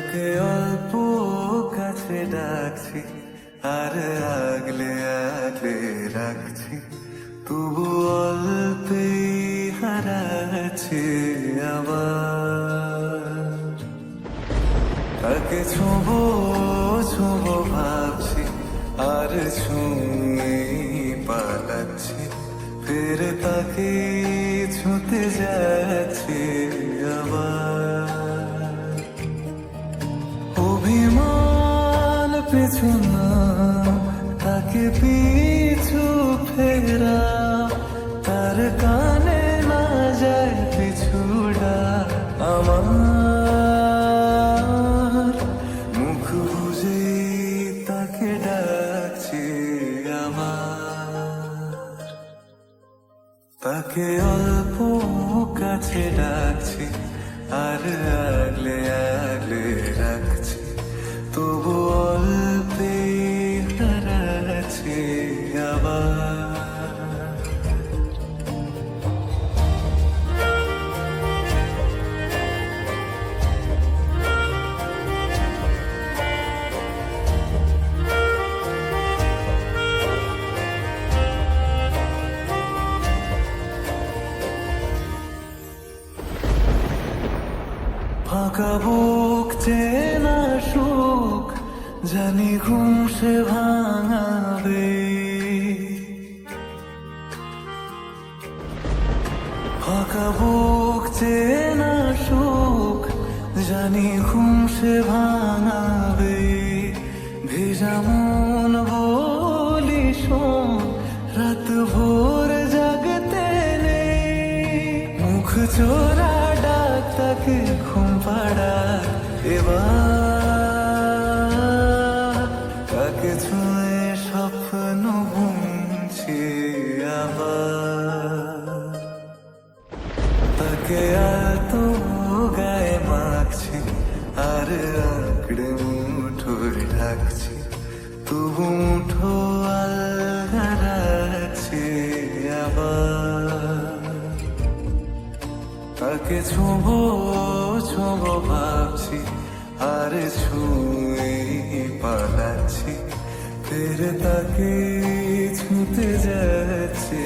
তাকে অল্প কাছে ডাকছি আর আগলে আগলে রাখছি, তবু অল্পেই হারাচ্ছি আবার। তাকে ছোঁবো ছোঁবো ভাবছি আর ছুঁয়ে পালাচ্ছি, ফের তাকে ছুঁতে যাচ্ছি আবার। অভিমান পিছু না, তাকে পিছু ফেরা, তার কানে না যায় পিছুড়া। আমার মুখ বুঝে তাকে ডাকছি আমার। তাকে অল্প কাছে ডাকছি আর আগলে আগলে রাখছি, তবু অল্পে হারাচ্ছি আবার। ফাঁকা বুক চেনা সুখ জানি ঘুম সে ভাঙাবে, ফাঁকা বুক চেনা সুখ জানি ঘুম সে ভাঙাবে। ভেজা মন বলি শোন, রাত ভোর জাগতে নেই, মুখ চোরা ডাক তাকে ঘুম পাড়া এবার। তাকে ছুঁয়ে স্বপ্ন বুনছি আবার। তাকে আলতো গায়ে মাখছি আর আঁকড়ে মুঠোয় ঢাকছি, তবু মুঠো আলগা রাখছি আবার। তাকে ছোঁবো ছোঁবো ভাবছি আর ছুঁয়ে পালাচ্ছি, ফের তাকে ছুঁতে যাচ্ছে